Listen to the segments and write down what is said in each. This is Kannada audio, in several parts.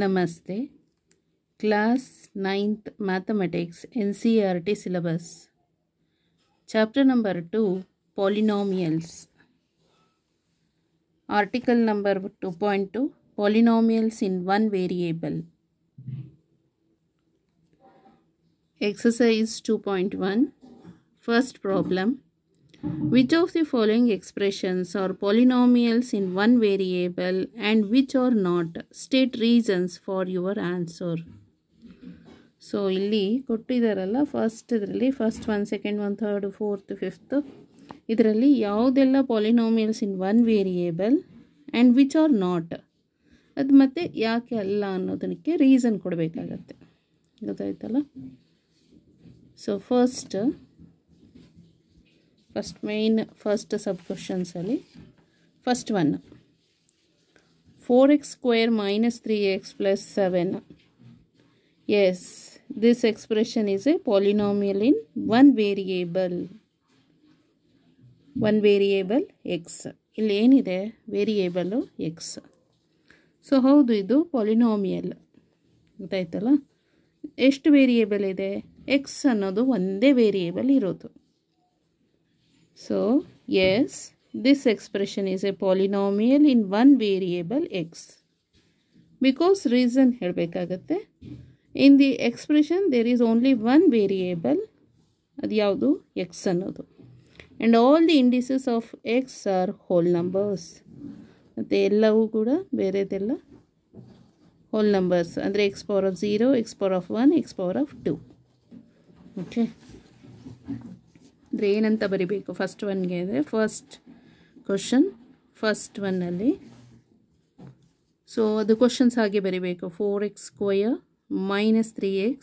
Namaste. Class 9th Mathematics NCERT syllabus. Chapter number 2 Polynomials. Article number 2.2 Polynomials in one variable. Exercise 2.1. First problem. Which of the following expressions are polynomials in one variable and which are not? State reasons for your answer. So, ಇಲ್ಲಿ ಕೊಟ್ಟಿದ್ದಾರಲ್ಲ ಫಸ್ಟ್ ಇದರಲ್ಲಿ first 1 second 1 third 4th 5th ಇದರಲ್ಲಿ ಯಾವುದೆಲ್ಲ polynomials in one variable and which are not ಅದು ಮತ್ತೆ ಯಾಕೆ ಅಲ್ಲ ಅನ್ನೋದಕ್ಕೆ ರೀಸನ್ ಕೊಡಬೇಕಾಗತ್ತೆ. ಗೊತ್ತಾಯ್ತಲ್ಲ? ಸೊ ಫಸ್ಟ್ ಸಬ್ ಕ್ವಶನ್ಸ್ ಅಲ್ಲಿ first one 4x square minus 3x plus 7. Yes, this expression is a polynomial in one variable x. ಇಲ್ಲಿ ಏನಿದೆ ವೇರಿಯೇಬಲು ಎಕ್ಸ್. ಸೊ ಹೌದು, ಇದು ಪಾಲಿನಾಮಿಯಲ್. ಗೊತ್ತಾಯ್ತಲ್ಲ? ಎಷ್ಟು ವೇರಿಯೇಬಲ್ ಇದೆ? ಎಕ್ಸ್ ಅನ್ನೋದು ಒಂದೇ ವೇರಿಯೇಬಲ್ ಇರೋದು. So, yes, this expression is a polynomial in one variable x. Because reason ಹೇಳಬೇಕಾಗತ್ತೆ. In the expression there is only one variable, ಅದು ಯಾವುದು? x ಅನ್ನೋದು. And all the indices of x are whole numbers. ಮತ್ತು ಎಲ್ಲವೂ ಕೂಡ ಬೇರೆದೆಲ್ಲ whole numbers. ಅಂದರೆ x power of 0, x power of 1, x power of 2. Okay, ಅಂದರೆ ಏನಂತ ಬರಿಬೇಕು? ಫಸ್ಟ್ ಒನ್ಗೆ ಅಂದರೆ ಫಸ್ಟ್ ಕ್ವಶನ್ ಫಸ್ಟ್ ಒನ್ನಲ್ಲಿ. ಸೊ ಅದು ಕ್ವಶನ್ಸ್ ಹಾಗೆ ಬರಿಬೇಕು. 4x square minus 3x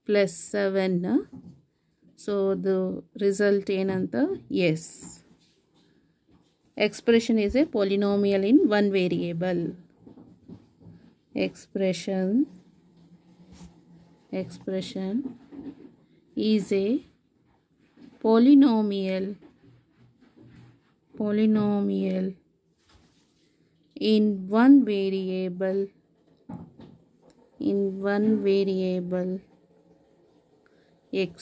plus 7. So ಅದು ರಿಸಲ್ಟ್ ಏನಂತ? Yes, expression is a polynomial in one variable. expression is a polynomial in one variable x.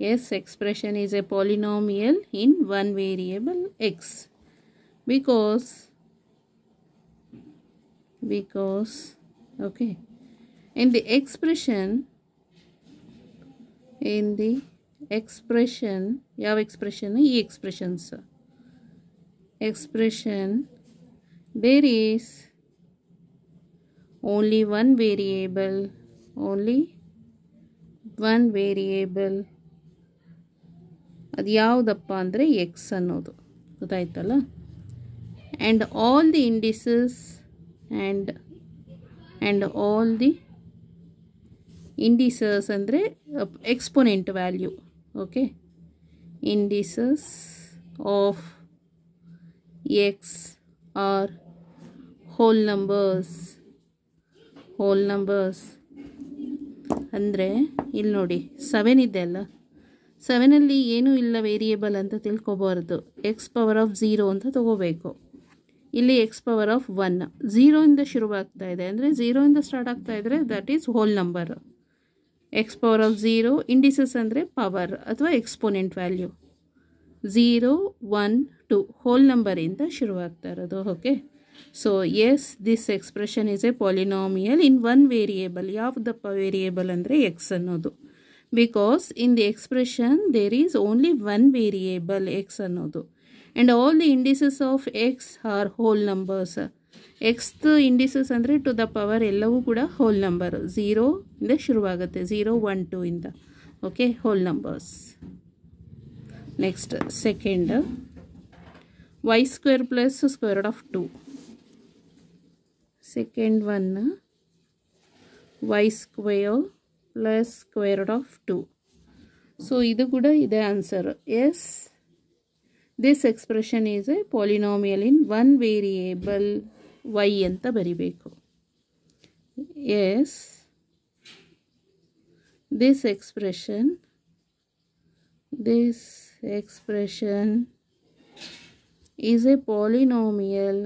Yes, expression is a polynomial in one variable x because okay, in the expression ಯಾವ ಎಕ್ಸ್ಪ್ರೆಷನ್? ಈ expression there is only one variable ಅದು ಯಾವುದಪ್ಪ ಅಂದರೆ ಎಕ್ಸ್ ಅನ್ನೋದು. ಗೊತ್ತಾಯ್ತಲ್ಲ? and all the indices and all the indices ಅಂದರೆ exponent value. Okay, indices of x are whole numbers. ಅಂದರೆ ಇಲ್ಲಿ ನೋಡಿ 7 ಇದೆ ಅಲ್ಲ, 7ಅಲ್ಲಿ ಏನೂ ಇಲ್ಲ ವೇರಿಯೇಬಲ್ ಅಂತ ತಿಳ್ಕೊಬಾರ್ದು. ಎಕ್ಸ್ ಪವರ್ ಆಫ್ 0 ಅಂತ ತಗೋಬೇಕು. ಇಲ್ಲಿ ಎಕ್ಸ್ ಪವರ್ ಆಫ್ 1 0ಇಂದ ಶುರುವಾಗ್ತಾ ಇದೆ, ಅಂದರೆ 0ಇಂದ ಸ್ಟಾರ್ಟ್ ಆಗ್ತಾ ಇದ್ರೆ that is whole number. X power of 0 indices ಅಂದರೆ ಪವರ್ ಅಥವಾ ಎಕ್ಸ್ಪೋನೆಂಟ್ ವ್ಯಾಲ್ಯೂ. 0 1 2 ಹೋಲ್ ನಂಬರಿಂದ ಶುರುವಾಗ್ತಾ ಇರೋದು. Okay, so yes, this expression is a polynomial in one variable. ಯಾವುದಪ್ಪ ವೇರಿಯೇಬಲ್ ಅಂದರೆ ಎಕ್ಸ್ ಅನ್ನೋದು. Because in the expression there is only one variable x ಅನ್ನೋದು. And all the indices of X R whole numbers. ಎಕ್ಸ್ತ್ ಇಂಡಿಸಸ್ ಅಂದರೆ ಟು ದ ಪವರ್ ಎಲ್ಲವೂ ಕೂಡ ಹೋಲ್ ನಂಬರ್. 0 ಇಂದ ಶುರುವಾಗುತ್ತೆ, 0 1 2 ಇಂದ. Okay, whole numbers. Next second, y square plus square root of 2. Second one y square plus square root of 2. So ಇದು ಕೂಡ ಇದೆ answer. Yes, this expression is a polynomial in one variable y ಅಂತ ಬರಿಬೇಕು. Yes, this expression is a polynomial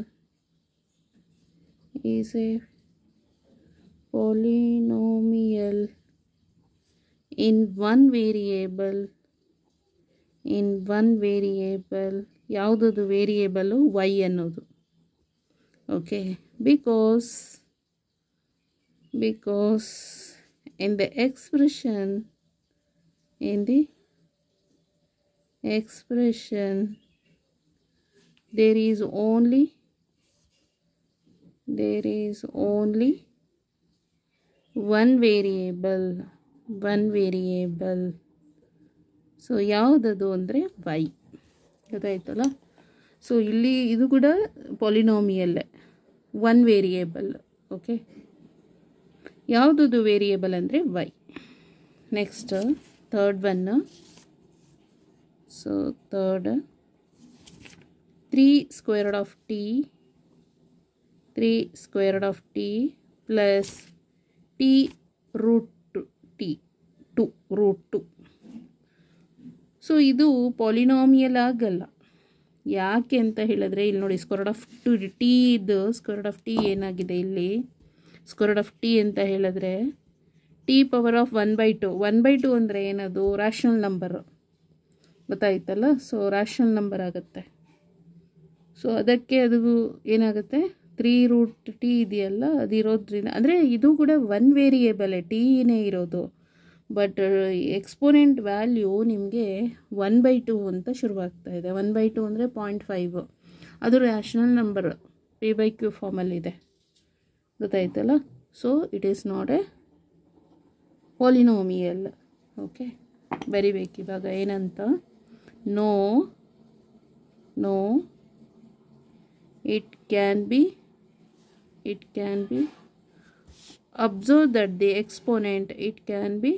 polynomial in one variable ಯಾವುದದು ವೇರಿಯೇಬಲು y ಅನ್ನೋದು. Okay, because in the expression there is only one variable. ಸೊ ಯಾವುದದು ಅಂದರೆ y. ಗೊತ್ತಾಯ್ತಲ್ಲ? ಸೊ ಇಲ್ಲಿ ಇದು ಕೂಡ ಪಾಲಿನಾಮಿಯಲ್ಲೇ, ಒನ್ ವೇರಿಯೇಬಲ್. ಓಕೆ, ಯಾವುದದು ವೇರಿಯೇಬಲ್ ಅಂದರೆ y. Next third one. So third 3 square root of t plus t root t 2 so ಇದು ಪಾಲಿನಾಮಿಯಲ್ ಆಗಲ್ಲ. ಯಾಕೆ ಅಂತ ಹೇಳಿದ್ರೆ ಇಲ್ಲಿ ನೋಡಿ, ಸ್ಕ್ವೇರ್ ರೂಟ್ ಆಫ್ ಟಿ ಇದು ಸ್ಕ್ವೇರ್ ರೂಟ್ ಆಫ್ ಟಿ ಏನಾಗಿದೆ ಇಲ್ಲಿ, ಸ್ಕ್ವೇರ್ ರೂಟ್ ಆಫ್ ಟಿ ಅಂತ ಹೇಳಿದ್ರೆ ಟಿ ಪವರ್ ಆಫ್ 1/2. 1/2 ಅಂದರೆ ಏನದು, ರ್ಯಾಷನಲ್ ನಂಬರ್. ಗೊತ್ತಾಯ್ತಲ್ಲ? ಸೊ ರ್ಯಾಷನಲ್ ನಂಬರ್ ಆಗುತ್ತೆ. ಸೊ ಅದಕ್ಕೆ ಅದು ಏನಾಗುತ್ತೆ, 3 ರೂಟ್ ಟಿ ಇದೆಯಲ್ಲ, ಅದಿರೋದ್ರಿಂದ, ಅಂದರೆ ಇದು ಕೂಡ ಒನ್ ವೇರಿಯೇಬಲ್, ಟೀನೇ ಇರೋದು. ಬಟ್ ಎಕ್ಸ್ಪೋನೆಂಟ್ ವ್ಯಾಲ್ಯೂ ನಿಮಗೆ 1/2 ಅಂತ ಶುರುವಾಗ್ತಾ ಇದೆ. 1/2 ಅಂದರೆ 0.5. ಅದು ರ್ಯಾಷನಲ್ ನಂಬರ್ p/q ಫಾರ್ಮಲ್ಲಿದೆ. ಗೊತ್ತಾಯ್ತಲ್ಲ? So it is not a polynomial. Okay, ಬರಿಬೇಕು ಇವಾಗ ಏನಂತ. No it can be observed that the exponent, it can be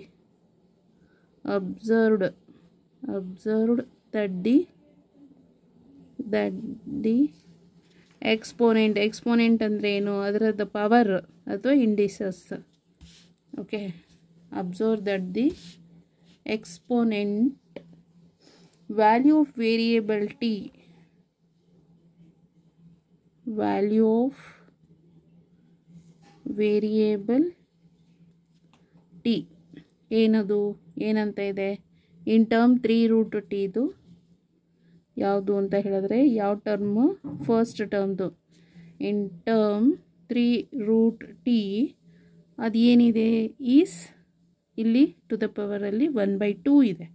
observed that the exponent ಅಂದರೆ ಏನು, ಅದರದ ಪವರ್ ಅಥವಾ indices. Okay, observe that the exponent value of variable t ಏನದು, ಏನಂತ ಇದೆ, ಇನ್ ಟರ್ಮ್ 3 ರೂಟ್ ಟಿದು ಯಾವುದು ಅಂತ ಹೇಳಿದ್ರೆ, ಯಾವ ಟರ್ಮು, ಫಸ್ಟ್ ಟರ್ಮ್ದು. ಇನ್ ಟರ್ಮ್ 3 ರೂಟ್ ಟಿ ಅದು ಏನಿದೆ, ಈಸ್ ಇಲ್ಲಿ ಟು ದ ಪವರಲ್ಲಿ 1/2 ಇದೆ.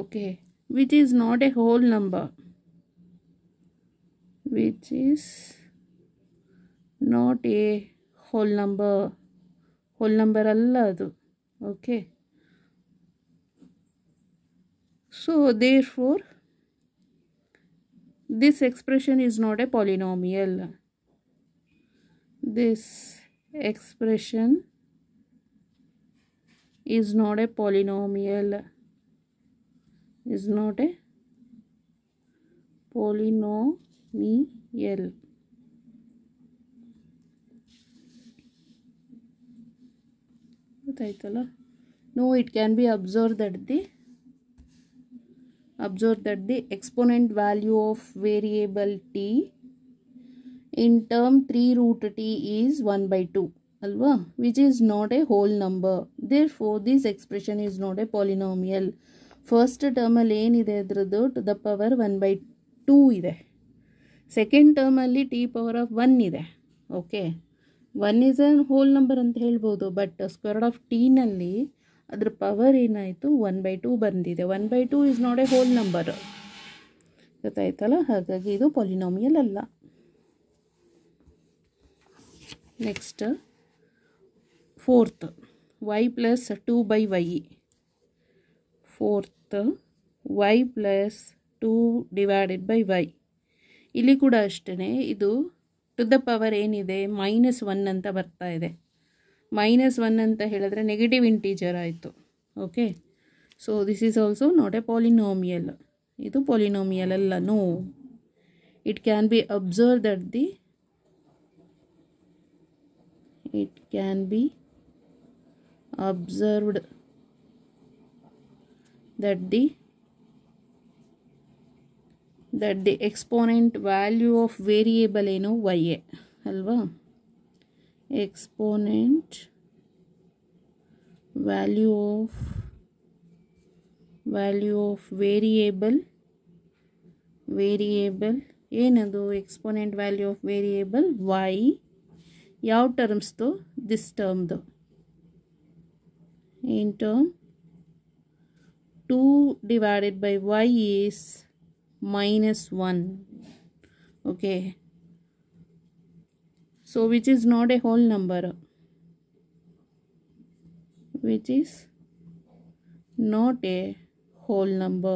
Okay, which is not A whole number, which is not a whole number ಅಲ್ಲ ಅದು. Okay, so therefore this expression is not a polynomial. This expression is not a polynomial. ಗೊತ್ತಾಯ್ತಲ್ಲ? No, it can be observed that the exponent value of variable t in term 3 root t is 1/2 alva, which is not a whole number. Therefore this expression is not a polynomial. First term ಅಲ್ಲಿ ಏನಿದೆ, ಅದರದ್ದು ಟು ದ ಪವರ್ 1/2 ಇದೆ. ಸೆಕೆಂಡ್ ಟರ್ಮಲ್ಲಿ ಟಿ ಪವರ್ ಆಫ್ 1 ಇದೆ. Okay, 1 is a whole number ಅಂತ ಹೇಳ್ಬೋದು. ಬಟ್ ಸ್ಕ್ವೇರ್ ರೂಟ್ ಆಫ್ ಟಿನಲ್ಲಿ ಅದ್ರ ಪವರ್ ಏನಾಯಿತು, 1/2 ಬಂದಿದೆ. 1/2 is not A whole number. ಗೊತ್ತಾಯ್ತಲ್ಲ? ಹಾಗಾಗಿ ಇದು ಪಾಲಿನಾಮಿಯಲ್ ಅಲ್ಲ. Next fourth, y plus 2/y. Fourth y plus 2/y. ಇಲ್ಲಿ ಕೂಡ ಅಷ್ಟೇ, ಇದು ಟು ದ ಪವರ್ ಏನಿದೆ, -1 ಅಂತ ಬರ್ತಾ ಇದೆ. -1 ಅಂತ ಹೇಳಿದ್ರೆ ನೆಗೆಟಿವ್ ಇಂಟೀಜರ್ ಆಯಿತು. Okay, so this is also not a polynomial. ಇದು ಪಾಲಿನಾಮಿಯಲ್ ಅಲ್ಲ. No, it can be observe that the that the exponent value of variable ಏನು y ಅಲ್ವಾ, exponent value of variable ಏನದು exponent value of variable y ಯಾವ ಟರ್ಮ್ಸ್ದು this termದು in term 2 divided by y is -1. okay, so which is not a whole number, which is not a whole number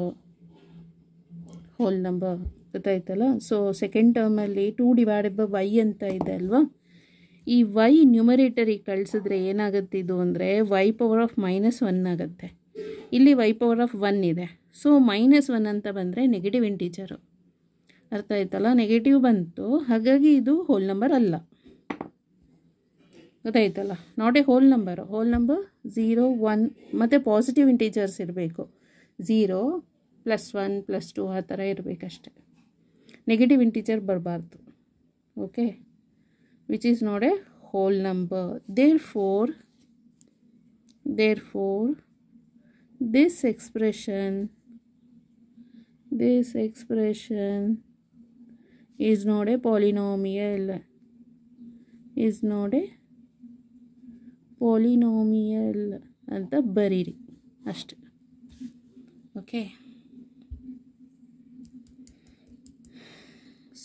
ಗೊತ್ತಾಯ್ತಲ್ಲ. ಸೊ ಸೆಕೆಂಡ್ ಟರ್ಮಲ್ಲಿ 2 ಡಿವೈಡೆಡ್ ಬೈ ವೈ ಅಂತ ಇದೆ ಅಲ್ವಾ, ಈ ವೈ ನ್ಯೂಮರೇಟರಿಗೆ ಕಳಿಸಿದ್ರೆ ಏನಾಗುತ್ತೆ ಇದು ಅಂದರೆ y ಪವರ್ ಆಫ್ -1 ಆಗುತ್ತೆ. ಇಲ್ಲಿ y ಪವರ್ ಆಫ್ 1 ಇದೆ, ಸೊ -1 ಅಂತ ಬಂದರೆ ನೆಗೆಟಿವ್ ಇಂಟೀಜರು, ಅರ್ಥ ಆಯ್ತಲ್ಲ, ನೆಗೆಟಿವ್ ಬಂತು, ಹಾಗಾಗಿ ಇದು ಹೋಲ್ ನಂಬರ್ ಅಲ್ಲ, ಗೊತ್ತಾಯ್ತಲ್ಲ, ನಾಟ್ ಎ ಹೋಲ್ ನಂಬರ್ 0 1 ಮತ್ತು ಪಾಸಿಟಿವ್ ಇಂಟೀಜರ್ಸ್ ಇರಬೇಕು, 0 +1 +2 ಆ ಥರ ಇರಬೇಕಷ್ಟೆ, ನೆಗೆಟಿವ್ ಇಂಟೀಜರ್ ಬರಬಾರ್ದು. Okay, which is not A whole number. therefore this expression is not a polynomial, ಅಂತ ಬರೀರಿ ಅಷ್ಟೆ. Okay,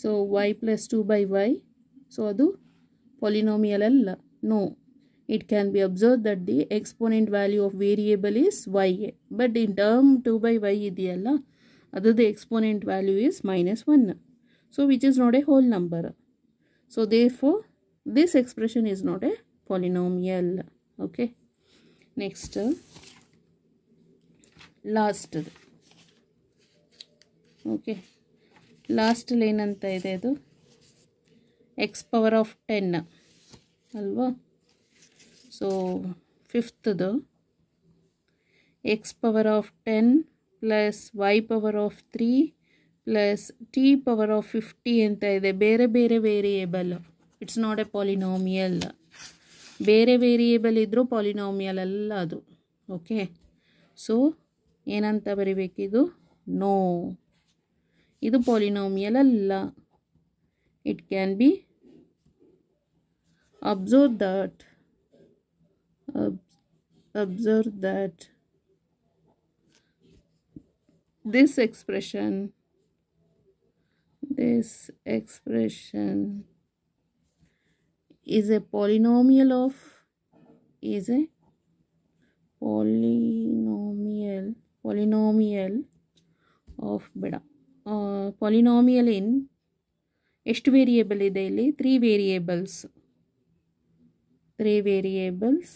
so y + 2/y, so ಅದು polynomial ಅಲ್ಲ. no, it can be observed that the exponent value of variable is y, but in term 2/y ಇದೆಯಲ್ಲ ಅದರದ್ದು exponent value is -1, so which is not a whole number. So therefore this expression is not a polynomial. okay, next last. okay, ಲಾಸ್ಟಲ್ಲಿ ಏನಂತ ಇದೆ, ಅದು x ಪವರ್ ಆಫ್ 10 ಅಲ್ವಾ. ಸೊ ಫಿಫ್ತ್ದು x power of 10 plus y power of 3 plus t power of 50 ಅಂತ ಇದೆ. ಬೇರೆ ಬೇರೆ variable, it's not a polynomial. ಬೇರೆ ವೇರಿಯೇಬಲ್ ಇದ್ದರೂ ಪಾಲಿನಾಮಿಯಲ್ ಅಲ್ಲ ಅದು. ಓಕೆ, ಸೊ ಏನಂತ ಬರಿಬೇಕಿದು, ನೋ, ಇದು ಪಾಲಿನಾಮಿಯಲ್ ಅಲ್ಲ. It can be observe that this expression is a polynomial of ಬೇಡ, ಪಾಲಿನಾಮಿಯಲ್ ಇನ್ ಎಷ್ಟು ವೇರಿಯೇಬಲ್ ಇದೆ ಇಲ್ಲಿ, 3 ವೇರಿಯೇಬಲ್ಸ್.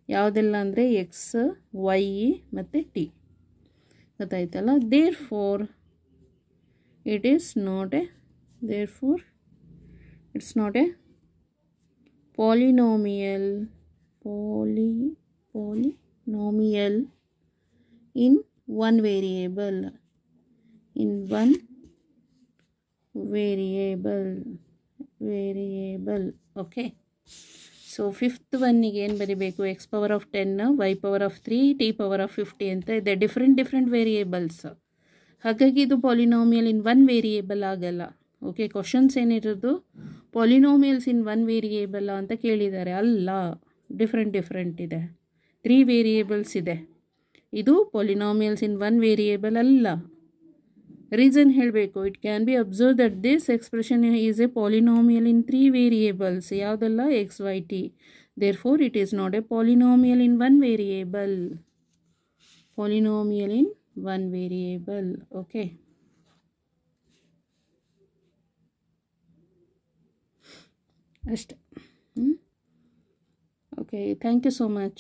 ಯಾವುದೆಲ್ಲ ಅಂದರೆ ಎಕ್ಸ್, ವೈ ಮತ್ತು ಟಿ, ಗೊತ್ತಾಯ್ತಲ್ಲ. therefore it's not a polynomial in one variable. Okay, so fifth ಒನ್ನಿಗೆ ಏನು ಬರೀಬೇಕು, x power of 10 y power of 3 t power of 50 ಅಂತ ಇದೆ. ಡಿಫ್ರೆಂಟ್ ವೇರಿಯೇಬಲ್ಸ್, ಹಾಗಾಗಿ ಇದು ಪಾಲಿನಾಮಿಯಲ್ ಇನ್ 1 ವೇರಿಯೇಬಲ್ ಆಗಲ್ಲ. ಓಕೆ, ಕ್ವಶನ್ಸ್ ಏನಿರೋದು ಪಾಲಿನಾಮಿಯಲ್ಸ್ ಇನ್ 1 ವೇರಿಯೇಬಲ್ ಅಂತ ಕೇಳಿದ್ದಾರೆ, ಅಲ್ಲ, ಡಿಫ್ರೆಂಟ್ ಇದೆ, 3 ವೇರಿಯೇಬಲ್ಸ್ ಇದೆ. ಇದು ಪಾಲಿನಾಮಿಯಲ್ಸ್ ಇನ್ 1 ವೇರಿಯೇಬಲ್ ಅಲ್ಲ. ರೀಸನ್ ಹೇಳಬೇಕು, it can be observe that this expression is a polynomial in 3 variables. ಯಾವುದೆಲ್ಲ, x, y, t. therefore it is not a polynomial in 1 variable. Okay, ಅಷ್ಟೇ. Okay, thank you so much.